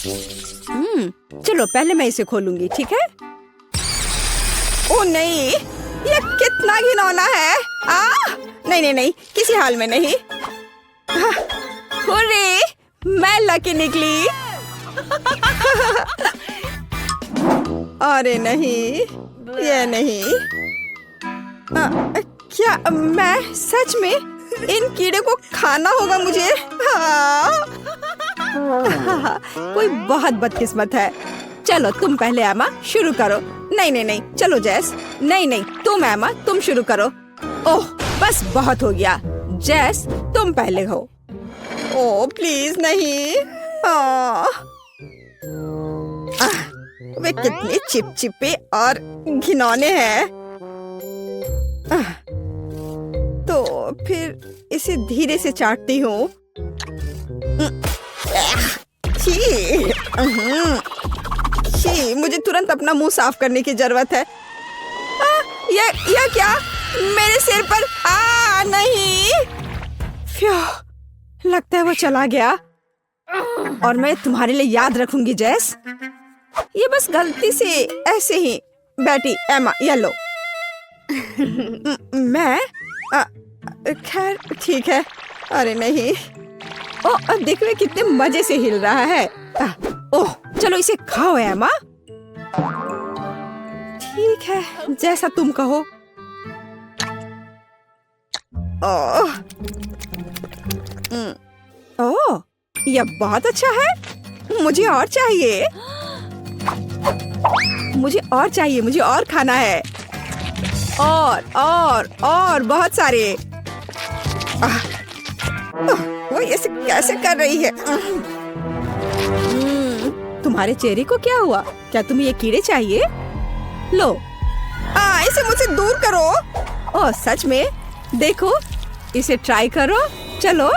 चलो पहले मैं इसे खोलूंगी, ठीक है? ओ नहीं, ये कितना घिनौना है। नहीं नहीं नहीं, किसी हाल में नहीं। हुर्रे, मैं लकी निकली। अरे नहीं, ये नहीं। क्या मैं सच में इन कीड़े को खाना होगा मुझे? कोई बहुत बदकिस्मत है। चलो तुम पहले एमा शुरू करो। नहीं नहीं नहीं, चलो जैस। नहीं नहीं, तुम एमा, तुम शुरू करो। ओह बस बहुत हो गया। जैस तुम पहले हो। ओह प्लीज नहीं। वे कितने चिपचिपे और घिनौने हैं। तो फिर इसे धीरे से चाटती हूँ। छी, मुझे तुरंत अपना मुंह साफ करने की जरूरत है। यह क्या मेरे सिर पर? नहीं। फ्यू, लगता है वो चला गया। और मैं तुम्हारे लिए याद रखूंगी जैस। ये बस गलती से ऐसे ही बैठी। एमा ये लो। मैं खैर ठीक है। अरे नहीं। ओह देखो ये कितने मजे से हिल रहा है। ओह चलो इसे खाओ एमा। ठीक है, जैसा तुम कहो। ओह यह बहुत अच्छा है। मुझे और चाहिए। मुझे और खाना है। और बहुत सारे। वो ऐसे कैसे कर रही है? तुम्हारे चेहरे को क्या हुआ? क्या तुम्हें ये कीड़े चाहिए? लो। इसे मुझसे दूर करो। ओह सच में? देखो, इसे ट्राई करो। चलो।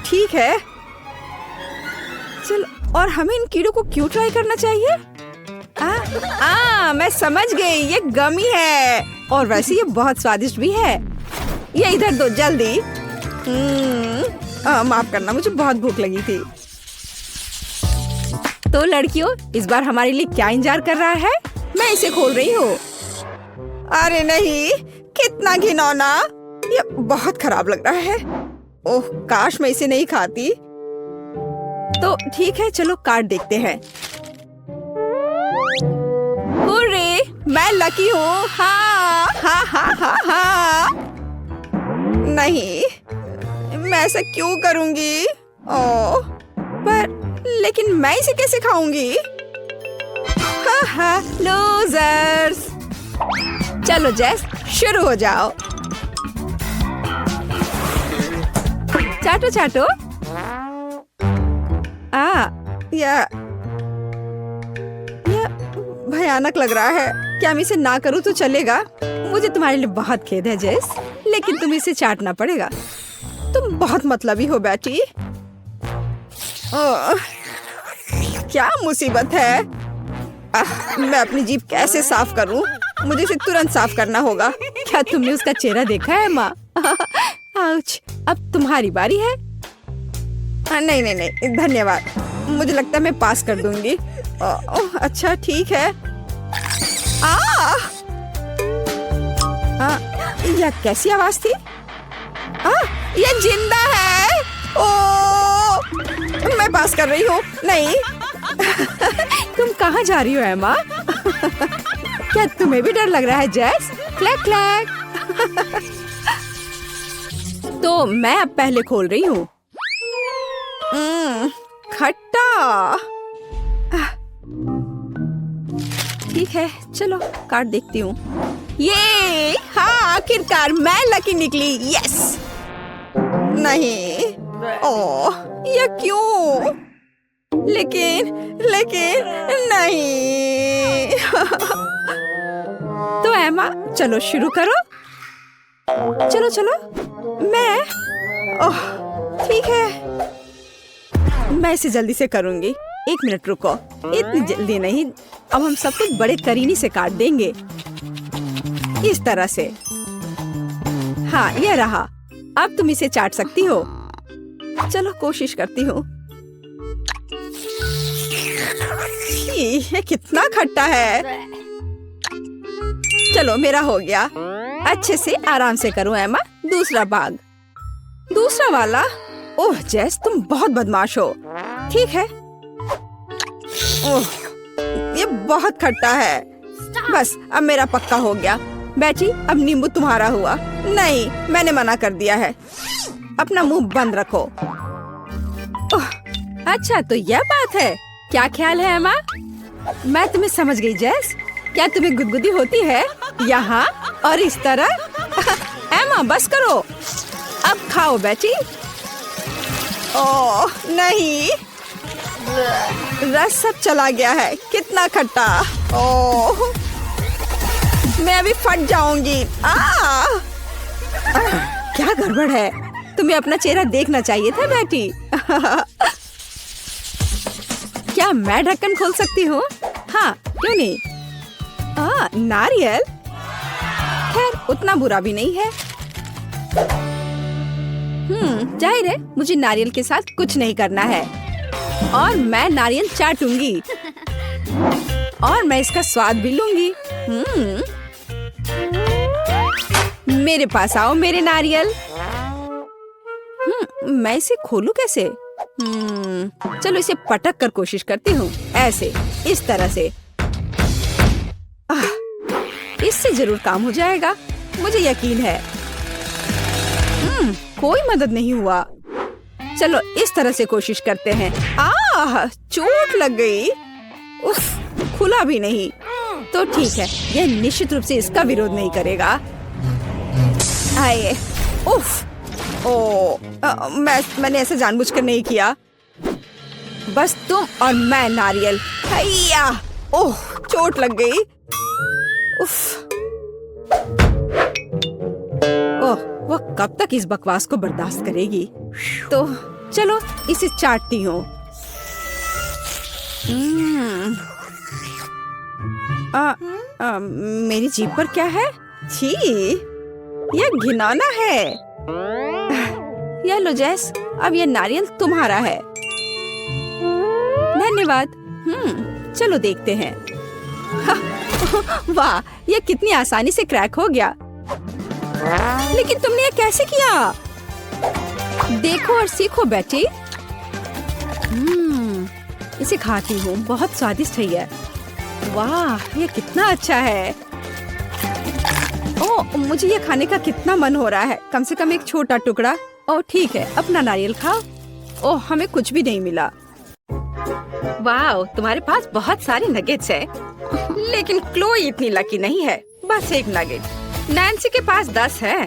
ठीक है। चलो, और हमें इन कीड़ों को क्यों ट्राई करना चाहिए? मैं समझ गई, ये गमी है। और वैसे ये बहुत स्वादिष्ट भी है। ये इधर दो जल्दी। माफ करना, मुझे बहुत भूख लगी थी। तो लड़कियों, इस बार हमारे लिए क्या इंतजार कर रहा है? मैं इसे खोल रही हूँ। अरे नहीं, कितना घिनौना। ये बहुत खराब लग रहा है। ओह काश मैं इसे नहीं खाती। तो ठीक है, चलो कार्ड देखते हैं। हुर्रे, मैं लकी हूँ। हाँ। नहीं, मैं ऐसा क्यों करूँगी? ओह, पर लेकिन मैं इसे कैसे खाऊंगी? लूजर्स। चलो जैस, शुरू हो जाओ। चाटो। यह भयानक लग रहा है। क्या मैं इसे ना करूँ तो चलेगा? मुझे तुम्हारे लिए बहुत खेद है जैस, लेकिन तुम इसे चाटना पड़ेगा। तुम बहुत मतलबी हो बेटी। क्या मुसीबत है। मैं अपनी जीभ कैसे साफ करूं? मुझे इसे तुरंत साफ करना होगा। क्या तुमने उसका चेहरा देखा है माँ? आउच, अब तुम्हारी बारी है। नहीं, धन्यवाद। मुझे लगता है मैं पास कर दूंगी। अच्छा ठीक है। यह कैसी आवाज थी? यह जिंदा है। मैं पास कर रही हूँ। नहीं। तुम कहाँ जा रही हो एमा? क्या तुम्हें भी डर लग रहा है जैस? Clack clack. तो मैं अब पहले खोल रही हूँ। खट्टा। ठीक है, चलो कार्ड देखती हूँ। ये आखिरकार मैं लकी निकली। यस। नहीं। ओह ये क्यों? लेकिन नहीं। तो एमा चलो शुरू करो। चलो मैं। ओह ठीक है, मैं इसे जल्दी से करूंगी। 1 मिनट रुको। इतनी जल्दी नहीं, अब हम सब कुछ बड़े करीनी से काट देंगे। इस तरह से। ये रहा। अब तुम इसे चाट सकती हो। चलो कोशिश करती हूँ। ये कितना खट्टा है। चलो मेरा हो गया। अच्छे से आराम से करो एमा। दूसरा भाग, दूसरा वाला। ओह जेस, तुम बहुत बदमाश हो। ठीक है। ओह, ये बहुत खट्टा है। बस अब मेरा पक्का हो गया। बेटी, अब नींबू तुम्हारा हुआ। नहीं, मैंने मना कर दिया है। अपना मुंह बंद रखो। ओह, अच्छा तो यह बात है। क्या ख्याल है एमा? मैं तुम्हें समझ गई जेस। क्या तुम्हें गुदगुदी होती है यहाँ और इस तरह? एमा बस करो, अब खाओ बेटी। ओह नहीं, रस सब चला गया है। कितना खट्टा। ओह, मैं अभी फट जाऊंगी। क्या गड़बड़ है? तुम्हें अपना चेहरा देखना चाहिए था बेटी। क्या मैं ढक्कन खोल सकती हूँ? हाँ, क्यों नहीं? नारियल। खैर, उतना बुरा भी नहीं है। जाहिर है मुझे नारियल के साथ कुछ नहीं करना है और मैं नारियल चाटूंगी और मैं इसका स्वाद भी लूंगी। मेरे पास आओ मेरे नारियल। मैं इसे खोलूं कैसे? चलो इसे पटक कर कोशिश करती हूँ। ऐसे, इस तरह से। इससे जरूर काम हो जाएगा, मुझे यकीन है। कोई मदद नहीं हुआ। चलो इस तरह से कोशिश करते हैं। चोट लग गई। उफ, खुला भी नहीं। तो ठीक है, यह निश्चित रूप से इसका विरोध नहीं करेगा। आइए। उफ, मैंने ऐसा जानबूझकर नहीं किया। बस तुम और मैं नारियल। हैया, ओह, चोट लग गई। उफ। ओह, वह कब तक इस बकवास को बर्दाश्त करेगी? तो चलो इसे चाटती हूँ। मेरी जीभ पर क्या है? छी, यह घिनौना है। यह लो जेस, अब यह नारियल तुम्हारा है। धन्यवाद। चलो देखते हैं। वाह, यह कितनी आसानी से क्रैक हो गया। लेकिन तुमने यह कैसे किया? देखो और सीखो बेटी। इसे खाती हूँ, बहुत स्वादिष्ट है यह। वाह, यह कितना अच्छा है। ओह, मुझे यह खाने का कितना मन हो रहा है। कम से कम एक छोटा टुकड़ा। ओह ठीक है, अपना नारियल खाओ। ओह, हमें कुछ भी नहीं मिला। वाह, तुम्हारे पास बहुत सारे नगेट्स है। लेकिन क्लोई इतनी लकी नहीं है, बस एक नगेट। नैन्सी के पास 10 है।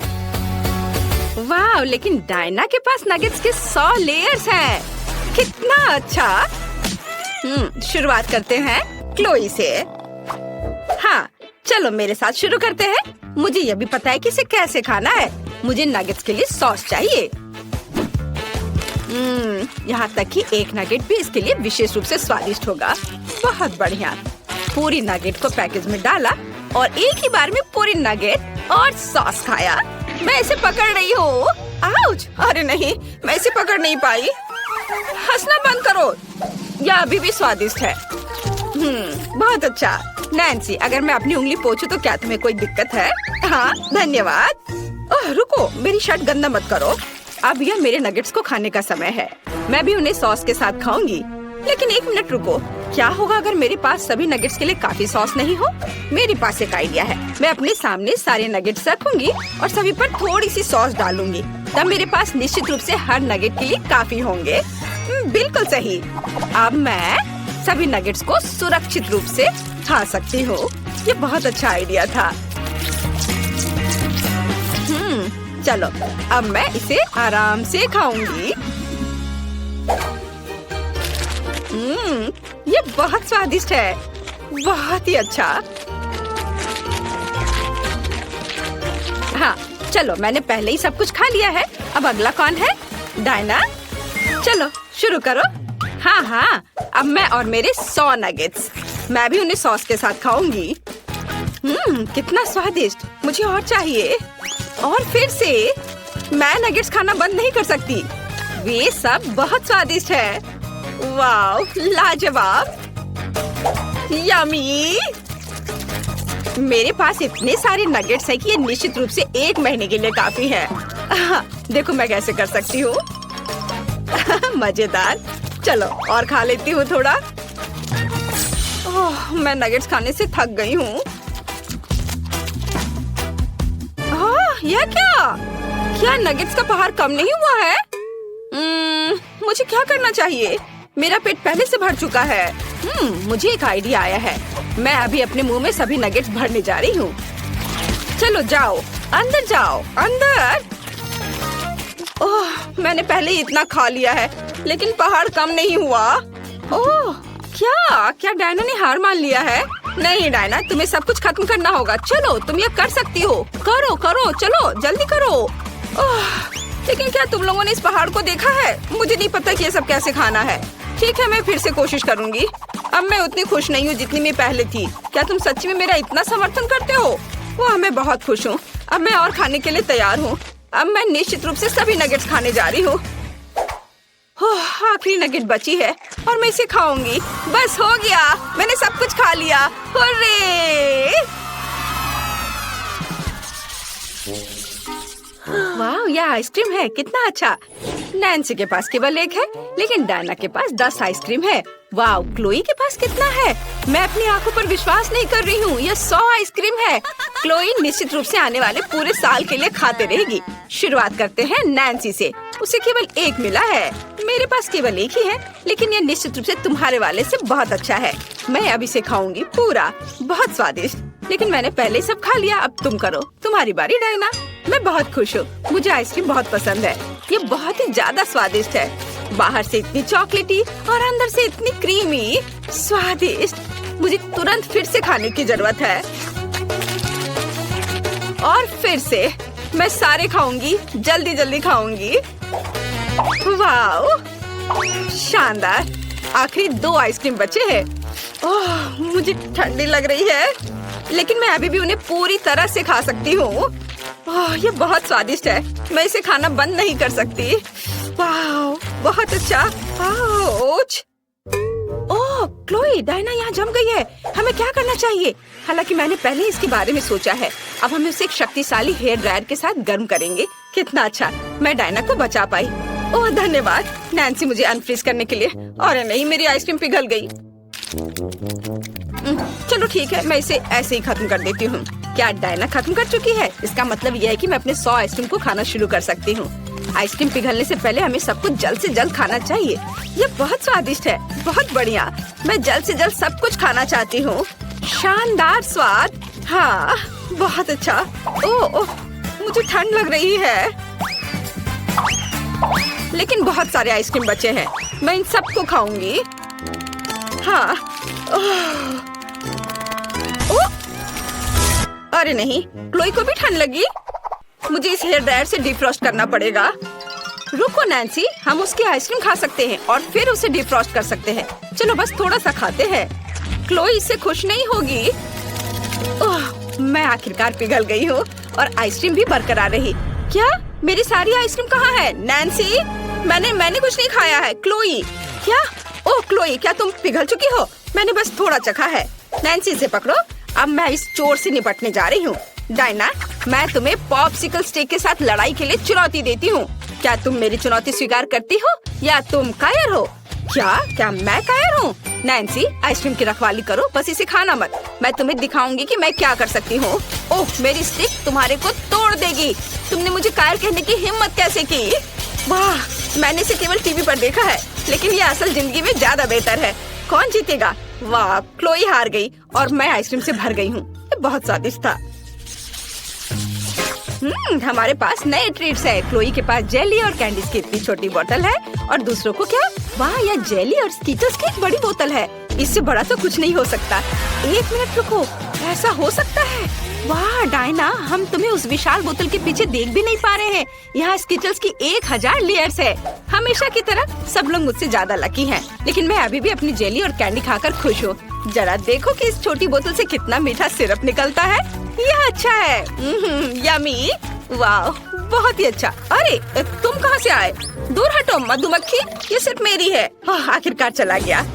वाह, लेकिन डायना के पास नगेट्स के 100 लेयर्स हैं। कितना अच्छा। शुरुआत करते हैं क्लोई से। हाँ, चलो मेरे साथ शुरू करते हैं। मुझे यह भी पता है कि इसे कैसे खाना है। मुझे नगेट्स के लिए सॉस चाहिए। यहाँ तक कि एक नगेट भी इसके लिए विशेष रूप से स्वादिष्ट होगा। बहुत बढ़िया। पूरी नगेट को पैकेज में डाला और एक ही बार में पूरी नगेट और सॉस खाया। मैं इसे पकड़ रही हूँ। आउच! अरे नहीं, मैं इसे पकड़ नहीं पाई। हंसना बंद करो। यह अभी भी स्वादिष्ट है। बहुत अच्छा। नैन्सी, अगर मैं अपनी उंगली पोंछूं तो क्या तुम्हें कोई दिक्कत है? हाँ, धन्यवाद। ओह, रुको, मेरी शर्ट गंदा मत करो। अब यह मेरे नगेट्स को खाने का समय है। मैं भी उन्हें सॉस के साथ खाऊंगी। लेकिन एक मिनट रुको, क्या होगा अगर मेरे पास सभी नगेट्स के लिए काफी सॉस नहीं हो? मेरे पास एक आइडिया है। मैं अपने सामने सारे नगेट्स रखूंगी और सभी पर थोड़ी सी सॉस डालूंगी। तब मेरे पास निश्चित रूप से हर नगेट के लिए काफी होंगे। बिल्कुल सही। अब मैं सभी नगेट्स को सुरक्षित रूप से खा सकती हूँ। ये बहुत अच्छा आइडिया था। चलो, अब मैं इसे आराम से खाऊंगी। ये बहुत स्वादिष्ट है। बहुत ही अच्छा। हाँ, चलो, मैंने पहले ही सब कुछ खा लिया है। अब अगला कौन है? डायना। चलो शुरू करो। हाँ, अब मैं और मेरे 100 नगेट्स। मैं भी उन्हें सॉस के साथ खाऊंगी। कितना स्वादिष्ट। मुझे और चाहिए। और फिर से मैं नगेट्स खाना बंद नहीं कर सकती। वे सब बहुत स्वादिष्ट है। वाह, लाजवाब। यम्मी। मेरे पास इतने सारे नगेट्स हैं कि ये निश्चित रूप से 1 महीने के लिए काफी है। देखो मैं कैसे कर सकती हूँ। मजेदार। चलो और खा लेती हूँ थोड़ा। ओह, मैं नगेट्स खाने से थक गई हूँ। यह क्या नगेट्स का पहाड़ कम नहीं हुआ है? मुझे क्या करना चाहिए? मेरा पेट पहले से भर चुका है। मुझे एक आइडिया आया है। मैं अभी अपने मुंह में सभी नगेट्स भरने जा रही हूँ। चलो जाओ, अंदर जाओ, अंदर। ओह, मैंने पहले ही इतना खा लिया है, लेकिन पहाड़ कम नहीं हुआ। ओह, क्या डायना ने हार मान लिया है? नहीं डायना, तुम्हें सब कुछ खत्म करना होगा। चलो, तुम ये कर सकती हो। करो, चलो, जल्दी करो। ओह, लेकिन क्या तुम लोगों ने इस पहाड़ को देखा है? मुझे नहीं पता कि ये सब कैसे खाना है। ठीक है, मैं फिर से कोशिश करूंगी। अब मैं उतनी खुश नहीं हूँ जितनी मैं पहले थी। क्या तुम सच्ची में मेरा इतना समर्थन करते हो? वाह, मैं बहुत खुश हूँ। अब मैं और खाने के लिए तैयार हूँ। अब मैं निश्चित रूप से सभी नगेट्स खाने जा रही हूँ। आखिरी नगेट बची है और मैं इसे खाऊंगी। बस हो गया, मैंने सब कुछ खा लिया। हुर्रे! वाह, यह आइसक्रीम है, कितना अच्छा। नैन्सी के पास केवल 1 है, लेकिन डायना के पास 10 आइसक्रीम है। वाह, क्लोई के पास कितना है? मैं अपनी आंखों पर विश्वास नहीं कर रही हूँ। यह 100 आइसक्रीम है। क्लोई निश्चित रूप से आने वाले पूरे साल के लिए खाते रहेगी। शुरुआत करते हैं नैन्सी से। उसे केवल 1 मिला है। मेरे पास केवल 1 ही है, लेकिन यह निश्चित रूप से तुम्हारे वाले से बहुत अच्छा है। मैं अब इसे खाऊंगी पूरा। बहुत स्वादिष्ट। लेकिन मैंने पहले सब खा लिया। अब तुम करो, तुम्हारी बारी डायना। मैं बहुत खुश हूँ। मुझे आइसक्रीम बहुत पसंद है। ये बहुत ही ज्यादा स्वादिष्ट है। बाहर से इतनी चॉकलेटी और अंदर से इतनी क्रीमी, स्वादिष्ट। मुझे तुरंत फिर से खाने की जरूरत है। और फिर से मैं सारे खाऊंगी, जल्दी खाऊंगी। वाह, शानदार। आखिरी 2 आइसक्रीम बचे हैं। ओह, मुझे ठंडी लग रही है, लेकिन मैं अभी भी उन्हें पूरी तरह से खा सकती हूँ। ओह, ये बहुत स्वादिष्ट है। मैं इसे खाना बंद नहीं कर सकती। वाह, बहुत अच्छा। आउच। ओह, क्लोई, डायना यहाँ जम गई है। हमें क्या करना चाहिए? हालांकि मैंने पहले इसके बारे में सोचा है। अब हम इसे एक शक्तिशाली हेयर ड्रायर के साथ गर्म करेंगे। कितना अच्छा, मैं डायना को बचा पाई। ओह धन्यवाद नैन्सी, मुझे अनफ्रीज करने के लिए। और नहीं, मेरी आइसक्रीम पिघल गई। चलो ठीक है, मैं इसे ऐसे ही खत्म कर देती हूँ। क्या डायना खत्म कर चुकी है? इसका मतलब यह है कि मैं अपने 100 आइसक्रीम को खाना शुरू कर सकती हूँ। आइसक्रीम पिघलने से पहले हमें सब कुछ जल्द से जल्द खाना चाहिए। ये बहुत स्वादिष्ट है, बहुत बढ़िया। मैं जल्द से जल्द सब कुछ खाना चाहती हूँ। शानदार स्वाद। हाँ, बहुत अच्छा। ओह, मुझे ठंड लग रही है, लेकिन बहुत सारे आइसक्रीम बचे हैं। मैं इन सबको खाऊंगी। हाँ। अरे नहीं, क्लोई को भी ठंड लगी। मुझे इस हेयर ड्रायर से डिफ्रॉस्ट करना पड़ेगा। रुको नैन्सी, हम उसकी आइसक्रीम खा सकते हैं और फिर उसे डिफ्रॉस्ट कर सकते हैं। चलो बस थोड़ा सा खाते हैं। क्लोई इससे खुश नहीं होगी। ओह, मैं आखिरकार पिघल गई हूँ और आइसक्रीम भी बरकरार रही। क्या मेरी सारी आइसक्रीम कहाँ है? नैन्सी, मैंने कुछ नहीं खाया है। क्लोई, क्या? ओह क्लोई, क्या तुम पिघल चुकी हो? मैंने बस थोड़ा चखा है। नैन्सी से पकड़ो। अब मैं इस चोर से निपटने जा रही हूँ। डायना, मैं तुम्हें पॉप्सिकल स्टिक के साथ लड़ाई के लिए चुनौती देती हूँ। क्या तुम मेरी चुनौती स्वीकार करती हो या तुम कायर हो? क्या मैं कायर हूँ? नैन्सी, आइसक्रीम की रखवाली करो, बस इसे खाना मत। मैं तुम्हें दिखाऊंगी कि मैं क्या कर सकती हूँ। ओह, मेरी स्टिक तुम्हारे को तोड़ देगी। तुमने मुझे कायर कहने की हिम्मत कैसे की? वाह, मैंने इसे केवल टीवी पर देखा है, लेकिन ये असल जिंदगी में ज्यादा बेहतर है। कौन जीतेगा? वाह, क्लोई हार गई और मैं आइसक्रीम से भर गई हूँ। ये बहुत स्वादिष्ट था। हमारे पास नए ट्रीट्स है। क्लोई के पास जेली और कैंडीज की इतनी छोटी बोतल है और दूसरों को क्या? वाह, यह जेली और स्कीटर्स की एक बड़ी बोतल है। इससे बड़ा तो कुछ नहीं हो सकता। 1 मिनट रुको, ऐसा हो सकता है? वाह डायना, हम तुम्हें उस विशाल बोतल के पीछे देख भी नहीं पा रहे हैं। यहाँ स्कीटर्स की 1000 लेयर्स है। हमेशा की तरह सब लोग मुझसे ज्यादा लकी हैं, लेकिन मैं अभी भी अपनी जेली और कैंडी खाकर खुश हूँ। जरा देखो कि इस छोटी बोतल से कितना मीठा सिरप निकलता है। यह अच्छा है। यमी। वाह, बहुत ही अच्छा। अरे तुम कहाँ से आए? दूर हटो मधुमक्खी, ये सिर्फ मेरी है। आखिरकार चला गया।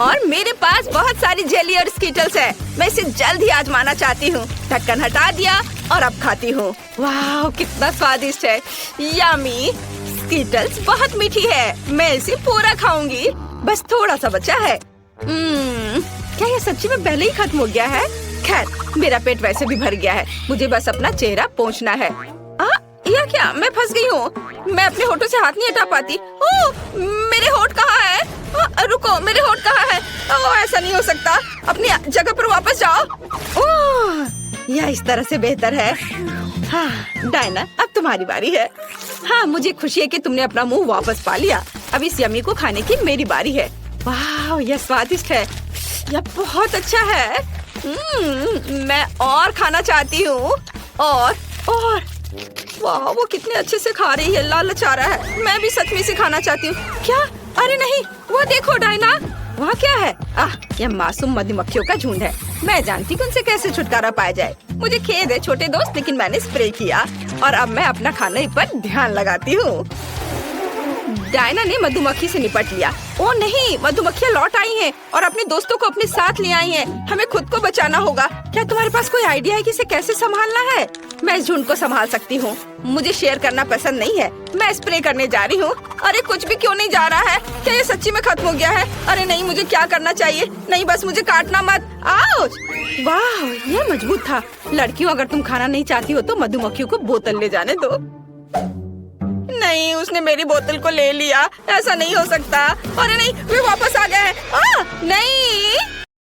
और मेरे पास बहुत सारी जेली और स्कीटल्स है। मैं इसे जल्द ही आजमाना चाहती हूँ। ढक्कन हटा दिया और अब खाती हूँ। वाह, कितना स्वादिष्ट है। यम्मी। स्कीटल्स बहुत मीठी है। मैं इसे पूरा खाऊंगी। बस थोड़ा सा बचा है। क्या ये सच्ची में पहले ही खत्म हो गया है? खैर, मेरा पेट वैसे भी भर गया है। मुझे बस अपना चेहरा पोंछना है। यह क्या? मैं फंस गई हूँ। मैं अपने होठों से हाथ नहीं हटा पाती। ओह, मेरे होठ कहाँ है? रुको, मेरे होठ कहाँ है? ओह, ऐसा नहीं हो सकता। अपनी जगह पर वापस जाओ। ओह, यह इस तरह से बेहतर है। हाँ, डायना, अब तुम्हारी बारी है। हाँ, मुझे खुशी है कि तुमने अपना मुंह वापस पा लिया। अब इस यम्मी को खाने की मेरी बारी है। वाह, यह स्वादिष्ट है। यह बहुत अच्छा है। मैं और खाना चाहती हूँ। और वाह, वो कितने अच्छे से खा रही है। लालच आ रहा है। मैं भी सच में इसे खाना चाहती हूँ। क्या? अरे नहीं, वो देखो डायना, वहाँ क्या है? यह मासूम मधुमक्खियों का झुंड है। मैं जानती हूँ उनसे कैसे छुटकारा पाया जाए। मुझे खेद है छोटे दोस्त, लेकिन मैंने स्प्रे किया और अब मैं अपना खाने पर ध्यान लगाती हूँ। डायना ने मधुमक्खी से निपट लिया। ओ नहीं, मधुमक्खियाँ लौट आई हैं और अपने दोस्तों को अपने साथ ले आई हैं। हमें खुद को बचाना होगा। क्या तुम्हारे पास कोई आइडिया है कि इसे कैसे संभालना है? मैं इस झुंड को संभाल सकती हूँ। मुझे शेयर करना पसंद नहीं है। मैं स्प्रे करने जा रही हूँ। अरे कुछ भी क्यों नहीं जा रहा है? क्या ये सच्ची में खत्म हो गया है? अरे नहीं, मुझे क्या करना चाहिए? नहीं, बस मुझे काटना मत। आउच! वाह, यह मजबूत था। लड़कियों, अगर तुम खाना नहीं चाहती हो तो मधुमक्खियों को बोतल ले जाने दो। नहीं, उसने मेरी बोतल को ले लिया। ऐसा नहीं हो सकता। अरे नहीं, वे वापस आ गए हैं। नहीं।